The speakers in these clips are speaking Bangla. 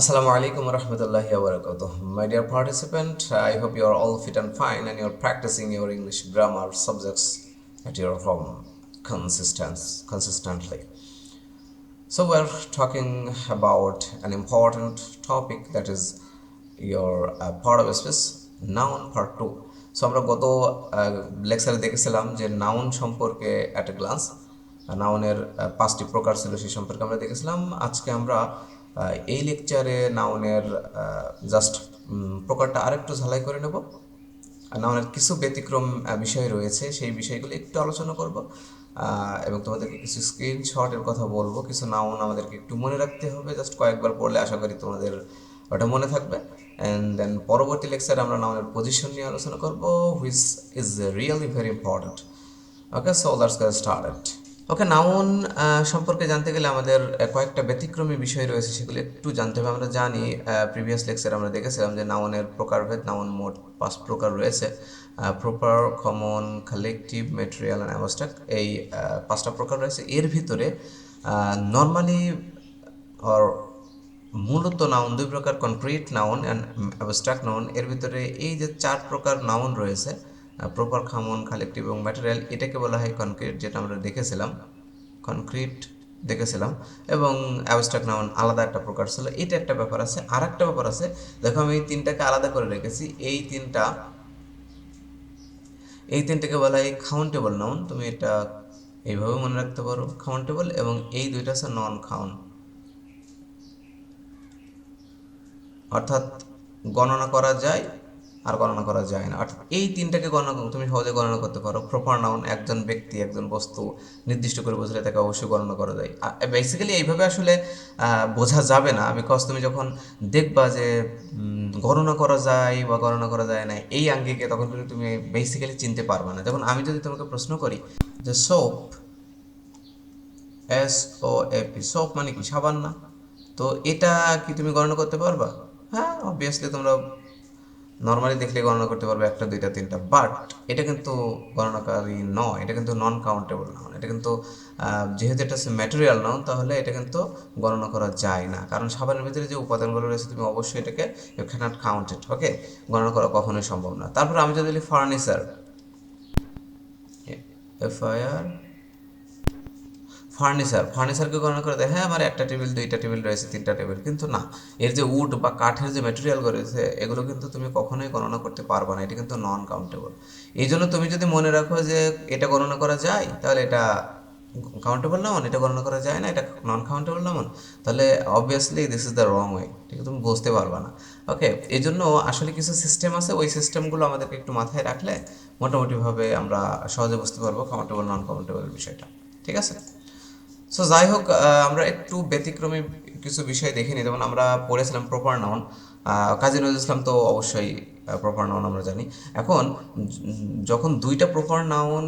Assalamu alaikum wa rahmatullahi wa barakatuh. My dear participant, I hope you are all fit and fine and you're practicing your English grammar subjects at your home consistently. So we're talking about an important topic that is your part of speech, noun part 2. So আমরা গত লেকচারে দেখেছিলাম যে নাউন সম্পর্কে অ্যাট এ গ্লান্স নাউনের পাঁচটি প্রকার ছিল সেই সম্পর্কে আমরা দেখেছিলাম। আজকে আমরা এই লেকচারে নাউনের জাস্ট প্রকারটা আরেকটু ঝালাই করে নেব। নাউনের কিছু ব্যতিক্রম বিষয় রয়েছে, সেই বিষয়গুলো একটু আলোচনা করব এবং তোমাদেরকে কিছু স্ক্রিনশটের কথা বলবো। কিছু নাউন আমাদেরকে একটু মনে রাখতে হবে, জাস্ট কয়েকবার পড়লে আশা করি তোমাদের ওটা মনে থাকবে। অ্যান্ড দেন পরবর্তী লেকচারে আমরা নাউনের পজিশন নিয়ে আলোচনা করব, which is really very important. Okay, so let's get started. Okay, noun সম্পর্কে জানতে গেলে আমাদের কয়েকটা ব্যতিক্রমী বিষয় রয়েছে, সেগুলো একটু জানতে হবে। আমরা জানি প্রিভিয়াস লেকচার আমরা দেখেছিলাম যে নাউনের প্রকারভেদ, নাউন মোট 5 প্রকার রয়েছে: proper, common, collective, material and abstract. এই 5টা প্রকার রয়েছে। এর ভিতরে নর্মালি আর মূলত নাউন দুই প্রকার, concrete noun and abstract noun. এর ভিতরে এই যে 4 প্রকার নাউন রয়েছে, প্রপার, কমন, কালেকটিভ এবং ম্যাটেরিয়াল, এটাকে বলা হয় কনক্রিট, যেটা আমরা দেখেছিলাম, কনক্রিট দেখেছিলাম। এবং অ্যাবস্ট্রাক্ট নাউন আলাদা একটা প্রকার ছিল। এটা একটা ব্যাপার আছে। আর একটা ব্যাপার আছে, দেখো আমি এই তিনটাকে আলাদা করে রেখেছি। এই তিনটাকে বলা হয় কাউন্টেবল নাউন। তুমি এটা এইভাবে মনে রাখতে পারো, কাউন্টেবল। এবং এই দুইটা আছে নন কাউন্ট, অর্থাৎ গণনা করা যায় আর গণনা করা যায় না। অর্থাৎ এই তিনটাকে তুমি সহজে গণনা করতে পারো। প্রপার নাউন একজন ব্যক্তি, একজন বস্তু নির্দিষ্ট করে বোঝালে তাকে অবশ্যই গণনা করা যায়। বেসিক্যালি এইভাবে আসলে বোঝা যাবে না, বিকজ তুমি যখন দেখবা যে গণনা করা যায় বা গণনা করা যায় না এই আঙ্গিকে, তখন কিন্তু তুমি বেসিক্যালি চিনতে পারবে না। যেমন আমি যদি তোমাকে প্রশ্ন করি যে সোপ, SOAP, সোপ মানে কি? সাবান না? তো এটা কি তুমি গণনা করতে পারবা? হ্যাঁ, অবভিয়াসলি তোমরা নর্মালি দেখলে গণনা করতে পারবে, একটা, দুইটা, তিনটা। বাট এটা কিন্তু গণনাকারী নয়, এটা কিন্তু নন কাউন্টেবল নাউন। এটা কিন্তু যেহেতু এটা হচ্ছে ম্যাটেরিয়াল নাউন, তাহলে এটা কিন্তু গণনা করা যায় না, কারণ সাবানের ভিতরে যে উপাদানগুলো রয়েছে তুমি অবশ্যই এটাকে ইউ ক্যানট কাউন্ট ইট। ওকে, গণনা করা কখনোই সম্ভব না। তারপর আমি যদি বলি ফার্নিচার, FIR, ফার্নিচারকে গণনা করে দেয়, হ্যাঁ আমার একটা টেবিল, দুইটা টেবিল রয়েছে, তিনটা টেবিল, কিন্তু না, এর যে উড বা কাঠের যে ম্যাটেরিয়াল রয়েছে এগুলো কিন্তু তুমি কখনোই গণনা করতে পারবে না। এটা কিন্তু নন কাউন্টেবল। এই জন্য তুমি যদি মনে রাখো যে এটা গণনা করা যায়, তাহলে এটা কাউন্টেবল নাউন, এটা গণনা করা যায় না, এটা নন কাউন্টেবল নাউন, তাহলে obviously this is the wrong way. ঠিক আছে, তুমি বুঝতে পারবে না। ওকে, এই জন্য আসলে কিছু সিস্টেম আছে, ওই সিস্টেমগুলো আমাদেরকে একটু মাথায় রাখলে মোটামুটিভাবে আমরা সহজে বুঝতে পারবো কাউন্টেবল নন কাউন্টেবল বিষয়টা। ঠিক আছে। সো যাই হোক, আমরা একটু ব্যতিক্রমী কিছু বিষয় দেখে নিই। যেমন আমরা পড়েছিলাম প্রপার নাউন, কাজী নজরুল ইসলাম তো অবশ্যই প্রপার নাউন আমরা জানি। এখন যখন দুইটা প্রপার নাউন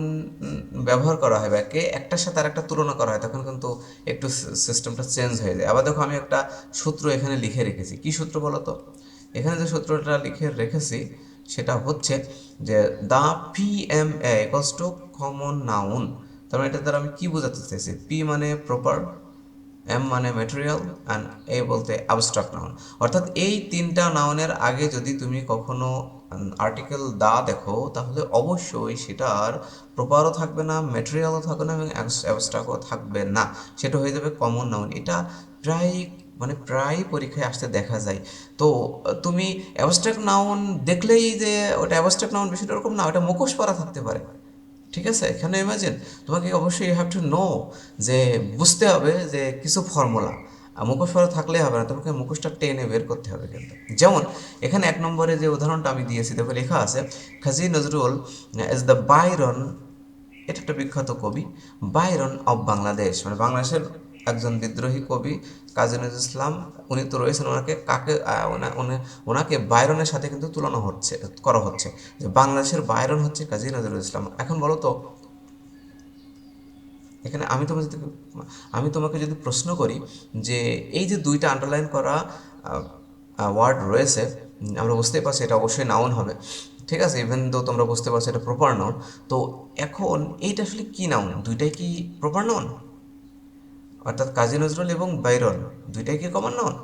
ব্যবহার করা হয়, ব্যাকে একটার সাথে আর একটা তুলনা করা হয়, তখন কিন্তু একটু সিস্টেমটা চেঞ্জ হয়ে যায়। আবার দেখো আমি একটা সূত্র এখানে লিখে রেখেছি। কি সূত্র বলো তো? এখানে যে সূত্রটা লিখে রেখেছি সেটা হচ্ছে যে the PMA equals to common noun. তার মানে এটা দ্বারা আমি কি বোঝাতে চাইছি? পি মানে প্রপার, এম মানে ম্যাটেরিয়াল, অ্যান্ড এ বলতে অ্যাবস্ট্রাক্ট নাউন। অর্থাৎ এই তিনটা নাউনের আগে যদি তুমি কখনো আর্টিকেল দা দেখো, তাহলে অবশ্যই সেটার প্রপারও থাকবে না, ম্যাটেরিয়ালও থাকবে না এবং অ্যাবস্ট্রাক্টও থাকবে না, সেটা হয়ে যাবে কমন নাউন। এটা প্রায় প্রায় পরীক্ষায় আসতে দেখা যায়। তো তুমি অ্যাবস্ট্রাক্ট নাউন দেখলেই যে ওটা অ্যাবস্ট্রাক্ট নাউন, বিষয়টা ওরকম না, ওটা মুখোশ পড়া থাকতে পারে। ঠিক আছে, এখানে ইমাজিন তোমাকে অবশ্যই ইউ হ্যাভ টু নো, যে বুঝতে হবে যে কিছু ফর্মুলা মুখোশ পড়া থাকলে হবে না, তোমাকে মুখোশটা টেনে বের করতে হবে কিন্তু। যেমন এখানে 1 নম্বরে যে উদাহরণটা আমি দিয়েছি, দেখো লেখা আছে Kazi Nazrul is the Byron. এটা একটা বিখ্যাত কবি, বাইরন অফ বাংলাদেশ, মানে বাংলাদেশের একজন বিদ্রোহী কবি কাজী নজরুল ইসলাম। উনি তো রয়েছেন, ওনাকে কাকে ওনাকে বাইরনের সাথে কিন্তু তুলনা করা হচ্ছে, যে বাংলাদেশের বাইরন হচ্ছে কাজী নজরুল ইসলাম। এখন বলো তো, এখানে আমি তোমাকে যদি প্রশ্ন করি যে এই যে দুইটা আন্ডারলাইন করা ওয়ার্ড রয়েছে, আমরা বুঝতেই পারছি এটা অবশ্যই নাউন হবে। ঠিক আছে, ইভেন দো তোমরা বুঝতে পারছো এটা প্রপার নাউন। তো এখন এইটা আসলে কি নাউন? দুইটাই কি প্রপার নাউন? অর্থাৎ কাজী নজরুল এবং বাইরন দুইটাই কি কমন নাউন?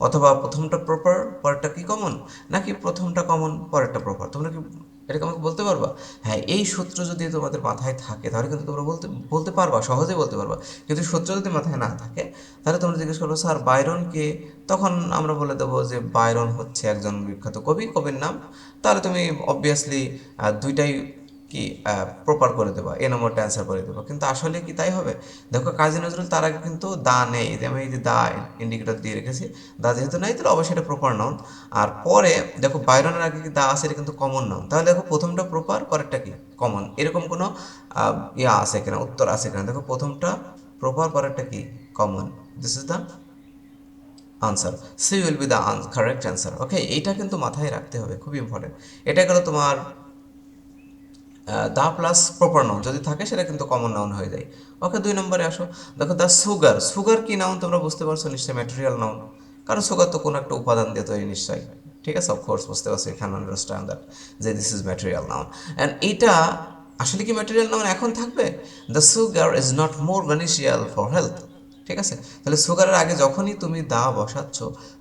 অথবা প্রথমটা প্রপার পরেরটা কি কমন, নাকি প্রথমটা কমন পরেরটা প্রপার। তোমরা কি এটাকে আমাকে বলতে পারবা? হ্যাঁ, এই সূত্র যদি তোমাদের মাথায় থাকে তাহলে কিন্তু তোমরা বলতে বলতে পারবা, সহজেই বলতে পারবা। কিন্তু সূত্র যদি মাথায় না থাকে তাহলে তোমরা জিজ্ঞেস করবো স্যার বাইরন কে, তখন আমরা বলে দেবো যে বাইরন হচ্ছে একজন বিখ্যাত কবি, কবির নাম। তাহলে তুমি অবভিয়াসলি দুইটাই কি প্রপার করে দেবা, এ নম্বরটা অ্যান্সার করে দেবো। কিন্তু আসলে কি তাই হবে? দেখো কাজী নজরুল তার আগে কিন্তু দা নেই, যে আমি এই যে দা ইন্ডিকেটর দিয়ে রেখেছি, দা যেহেতু নাই তাহলে অবশ্যই এটা প্রপার নাউন। আর পরে দেখো বাইরনের আগে কি দা আছে, এটা কিন্তু কমন নাউন। তাহলে দেখো প্রথমটা প্রপার পরেরটা কি কমন, এরকম কোনো ইয়া আছে কিনা, উত্তর আছে কিনা। দেখো প্রথমটা প্রপার পরেরটা কি common, this is the answer, C will be the correct answer. Okay, এইটা কিন্তু মাথায় রাখতে হবে, খুব ইম্পর্টেন্ট। এটা গেল তোমার দা প্লাস প্রপার নাউন যদি থাকে সেটা কিন্তু কমন নাউন হয়ে যায়। ওকে, 2 নম্বরে আসো। দেখো দ্য সুগার, সুগার কি নাউন তোমরা বুঝতে পারছো নিশ্চয়ই, ম্যাটেরিয়াল নাউন, কারণ সুগার তো কোনো একটা উপাদান দিয়ে তৈরি নিশ্চয়ই। ঠিক আছে, অফকোর্স বুঝতে পারছো, এখানে আন্ডারস্ট্যান্ড দ্যাট যে this is material noun. And এইটা আসলে কি ম্যাটেরিয়াল নাউন এখন থাকবে? The sugar is not more beneficial for health. ঠিক আছে, তাহলে সুগারের আগে যখনই তুমি দা বসাচ্ছ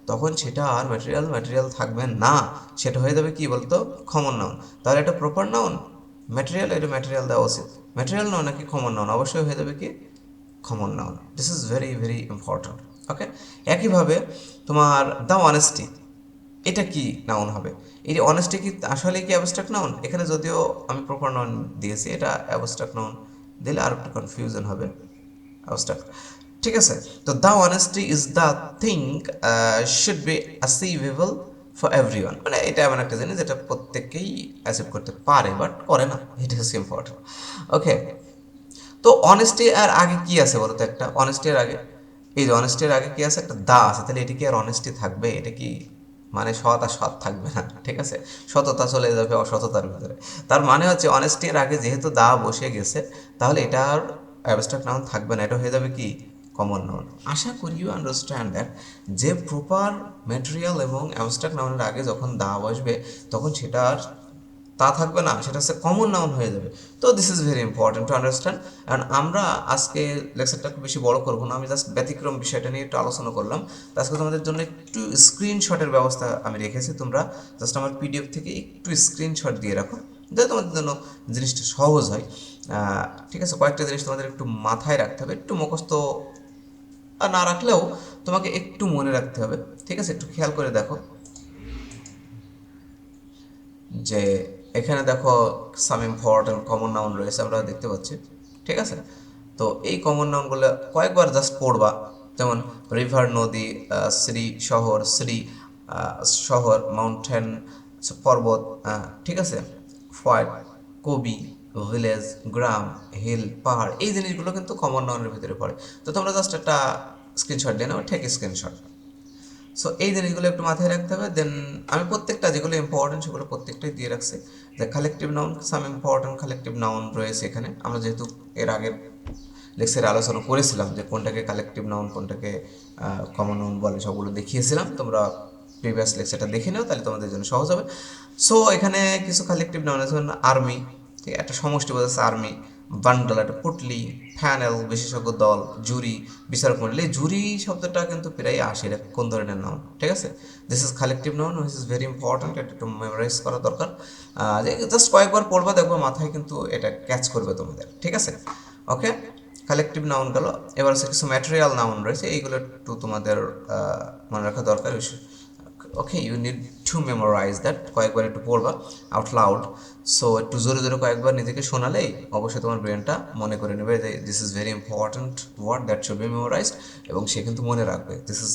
তখন সেটা আর ম্যাটেরিয়াল ম্যাটেরিয়াল থাকবে না, সেটা হয়ে যাবে কি বলতো, কমন নাউন। তাহলে এটা প্রপার নাউন ম্যাটেরিয়াল, এটা ম্যাটেরিয়াল দেওয়া উচিত। ম্যাটেরিয়াল নাউন নাকি কমন নাউন, অবশ্যই হয়ে যাবে কি common noun. This is very very important. Okay, একইভাবে তোমার দ্য অনেস্টি, এটা কি নাউন হবে? এই যে অনেস্টি কি আসলে কি অ্যাবস্ট্রাক্ট নাউন? এখানে যদিও আমি প্রপার নাউন দিয়েছি, এটা অ্যাবস্ট্রাক্ট নাউন দিলে আর একটু কনফিউশন হবে, অ্যাবস্ট্রাক্ট। ঠিক আছে, তো the honesty is the thing should be achievable for everyone, মানে এটা এমন একটা জিনিস যেটা প্রত্যেকেই অ্যাচিভ করতে পারে বাট করে না, এটা হচ্ছে ইম্পর্টেন্ট। ওকে, তো অনেস্টি আর আগে কি আছে বলো তো, একটা অনেস্টি এর আগে, এই যে অনেস্টির আগে কি আছে, একটা দা আছে, তাহলে এটা কি আর অনেস্টি থাকবে? এটা কি মানে সৎ আর সৎ থাকবে না, ঠিক আছে, সততা চলে যাবে অসততার ভিতরে। তার মানে হচ্ছে অনেস্টির আগে যেহেতু দা বসে গেছে তাহলে এটা আর অ্যাবস্ট্রাক্ট নাউন থাকবে না, এটা হয়ে যাবে কি কমন নাউন। আশা করি ইউ আন্ডারস্ট্যান্ড দ্যাট যে প্রপার ম্যাটেরিয়াল এবং অ্যাবস্ট্রাক্ট নাউনের আগে যখন দা বসবে তখন সেটা আর তা থাকবে না, সেটা হচ্ছে কমন নাউন হয়ে যাবে। তো this is very important to understand. And আমরা আজকে লেকচারটা খুব বেশি বড় করবো না, আমি জাস্ট ব্যতিক্রম বিষয়টা নিয়ে একটু আলোচনা করলাম। তো আজকে তোমাদের জন্য একটু স্ক্রিনশটের ব্যবস্থা আমি রেখেছি, তোমরা জাস্ট আমার পিডিএফ থেকে একটু স্ক্রিনশট দিয়ে রাখো যাতে তোমাদের জন্য জিনিসটা সহজ হয়। ঠিক আছে, কয়েকটা জিনিস তোমাদের একটু মাথায় রাখতে হবে, একটু মুখস্থ না রাখলেও তোমাকে একটু মনে রাখতে হবে। ঠিক আছে, একটু খেয়াল করে দেখো যে এখানে দেখো সাম ইম্পর্টেন্ট কমন নাউন রয়েছে আমরা দেখতে পাচ্ছি। ঠিক আছে, তো এই কমন নাউনগুলো কয়েকবার জাস্ট পড়বা, যেমন রিভার নদী, শ্রী শহর, শ্রী শহর, মাউন্টেন পর্বত, ঠিক আছে, ফয়েট কবি, ভিলেজ, গ্রাম, হিল, পাহাড়, এই জিনিসগুলো কিন্তু কমন নাউনের ভিতরে পড়ে। তো তোমরা জাস্ট একটা স্ক্রিনশট দিয়ে নাও, ঠিক স্ক্রিনশট। সো এই জিনিসগুলো একটু মাথায় রাখতে হবে। দেন আমি প্রত্যেকটা যেগুলো ইম্পর্টেন্ট সেগুলো প্রত্যেকটাই দিয়ে রাখছি। যে collective noun, some important collective noun রয়েছে এখানে, আমরা যেহেতু এর আগের লেকচারে আলোচনা করেছিলাম যে কোনটাকে কালেকটিভ নাউন কোনটাকে কমন নাউন বলে, সবগুলো দেখিয়েছিলাম। তোমরা প্রিভিয়াস লেকচারটা দেখে নাও, তাহলে তোমাদের জন্য সহজ হবে। সো এখানে কিছু কালেকটিভ নাউন আছে, আর্মি, ঠিক একটা সমষ্টি বোঝাচ্ছে আর্মি, বান্ডল একটা পুটলি, প্যানেল বিশেষজ্ঞ দল, জুরি বিচারক মণ্ডলী। জুরি শব্দটা কিন্তু প্রায় আসে, এটা কোন ধরনের নাউন? ঠিক আছে, this is collective noun which is very important, এটা একটু মেমোরাইজ করা দরকার। জাস্ট কয়েকবার পড়বা, দেখবো মাথায় কিন্তু এটা ক্যাচ করবে তোমাদের। ঠিক আছে, ওকে, কালেকটিভ নাউন গেল। এবার হচ্ছে কিছু ম্যাটেরিয়াল নাউন রয়েছে, এইগুলো একটু তোমাদের মনে রাখা দরকার। Okay, you need to memorise that, কয়েকবার একটু পড়বা আউট লাউড। সো একটু জোরে জোরে কয়েকবার নিজেকে শোনালেই অবশ্যই তোমার ব্রেনটা মনে করে নেবে যে this is very important word that should be memorized, এবং সে কিন্তু মনে রাখবে। This is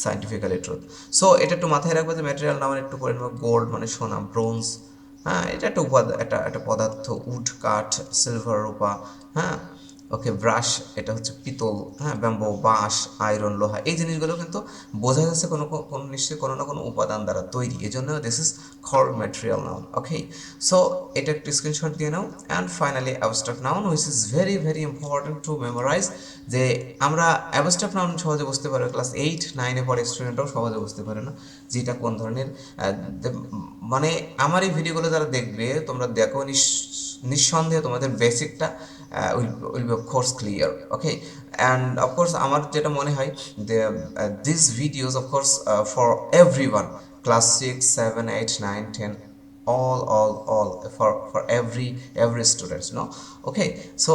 scientifically truth. So এটা একটু মাথায় রাখবে যে ম্যাটেরিয়াল নাউন একটু করে নেবে, গোল্ড মানে সোনা, ব্রোঞ্জ, হ্যাঁ এটা একটা উপাদান, একটা পদার্থ, উড কাঠ, সিলভার রূপা, হ্যাঁ ওকে, ব্রাশ এটা হচ্ছে পিতল, হ্যাঁ ব্যাম্বো বাঁশ, আয়রন লোহা, এই জিনিসগুলো কিন্তু বোঝা যাচ্ছে কোনো নিশ্চয়ই কোনো না কোনো উপাদান দ্বারা তৈরি, এই জন্য this is called material noun. Okay, so এটা একটু স্ক্রিনশট দিয়ে নাও। And finally abstract noun which is very very important to memorise. যে আমরা অ্যাবস্ট্রাক্ট নাউন সহজে বুঝতে পারবো, ক্লাস 8-9-এ পরে স্টুডেন্টরাও সহজে বুঝতে পারে না যেটা কোন ধরনের। মানে আমার এই ভিডিওগুলো যারা দেখবে তোমরা দেখো নিঃসন্দেহে তোমাদের বেসিকটা will be of course clear. Okay, and of course আমার যেটা মনে হয় যে this videos of course for everyone, class 6, 7, 8, 9, 10, all for every students, no? Okay, so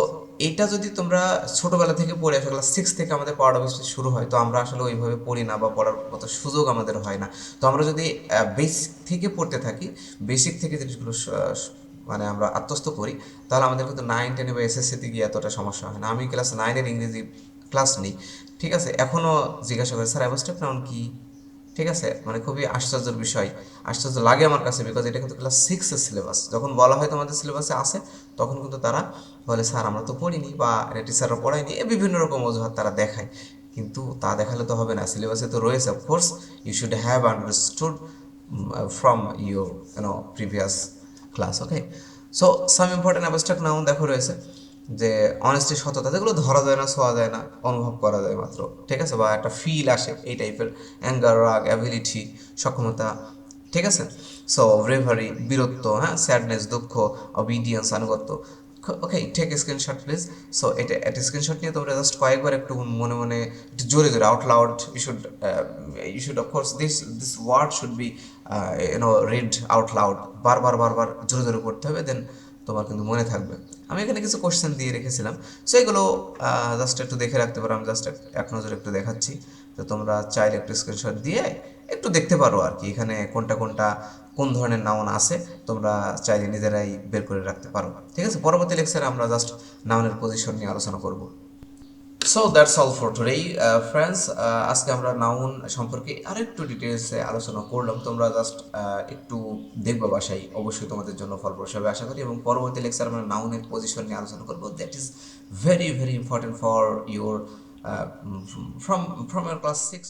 এটা যদি তোমরা ছোটবেলা থেকে পড়ে আসো, ক্লাস 6 থেকে আমাদের পড়াটা বেশি শুরু হয়, তো আমরা আসলে ওইভাবে পড়ি না বা পড়ার মতো সুযোগ আমাদের হয় না। তো আমরা যদি বেসিক থেকে পড়তে থাকি, বেসিক থেকে জিনিসগুলো মানে আমরা আত্মস্থ করি, তাহলে আমাদের কিন্তু 9, 10 বা এসএসসিতে গিয়ে এতটা সমস্যা হয় না। আমি ক্লাস 9-এর ইংরেজি ক্লাস নিই, ঠিক আছে, এখনও জিজ্ঞাসা করে স্যার অ্যাবস্ট্রাক্ট নাউন কি, ঠিক আছে, মানে খুবই আশ্চর্যের বিষয়, আশ্চর্য লাগে আমার কাছে, বিকজ এটা কিন্তু ক্লাস 6-এর সিলেবাস। যখন বলা হয় তোমাদের সিলেবাসে আছে, তখন কিন্তু তারা বলে স্যার আমরা তো পড়িনি বা টিচাররা পড়ায়নি, এ বিভিন্ন রকম অজুহাত তারা দেখায়। কিন্তু তা দেখালে তো হবে না, সিলেবাসে তো রয়েছে। Of course you should have understood from your previous class. Okay, so some important abstract noun দেখো রয়েছে, যে অনেস্টি, সততা, যেগুলো ধরা যায় না, ছোঁয়া যায় না, অনুভব করা যায় মাত্র, ঠিক আছে, বা একটা ফিল আসে এই টাইপের, অ্যাঙ্গার, রাগ, অ্যাবিলিটি, সক্ষমতা, ঠিক আছে। সো ব্রেভারি, বীরত্ব, হ্যাঁ, স্যাডনেস, দুঃখ, অবিডিয়েন্স, আনুগত্য। ওকে, টেক স্ক্রিনশট প্লিজ। সো এটা একটা স্ক্রিনশট নিয়ে তোমরা জাস্ট কয়েকবার একটু মনে মনে একটু জোরে জোরে out loud, you should of course this word should be read out loud, বারবার বারবার জোরে জোরে পড়তে হবে, দেন তোমার কিন্তু মনে থাকবে। আমি এখানে কিছু কোশ্চেন দিয়ে রেখেছিলাম, সো এগুলো জাস্ট একটু দেখে রাখতে পারো। আমি জাস্ট এক নজরে একটু দেখাচ্ছি, তো তোমরা চাইলে একটু স্ক্রিনশট দিয়ে একটু দেখতে পারো আর কি, এখানে কোনটা কোনটা কোন ধরনের নাউন আছে, তোমরা চাইলে নিজেরাই বের করে রাখতে পারো। ঠিক আছে, পরবর্তী লেকচারে আমরা জাস্ট নাউনের পজিশন নিয়ে আলোচনা করব। So that's all for today friends. আজকে আমরা নাউন সম্পর্কে আরেকটু ডিটেলসে আলোচনা করলাম, তোমরা জাস্ট একটু দেখবো বাসায়, অবশ্যই তোমাদের জন্য ফলপ্রসূ হবে আশা করি। এবং পরবর্তী লেকচার আমরা নাউনের পজিশন নিয়ে আলোচনা করবো, that is very very important for your from your class 6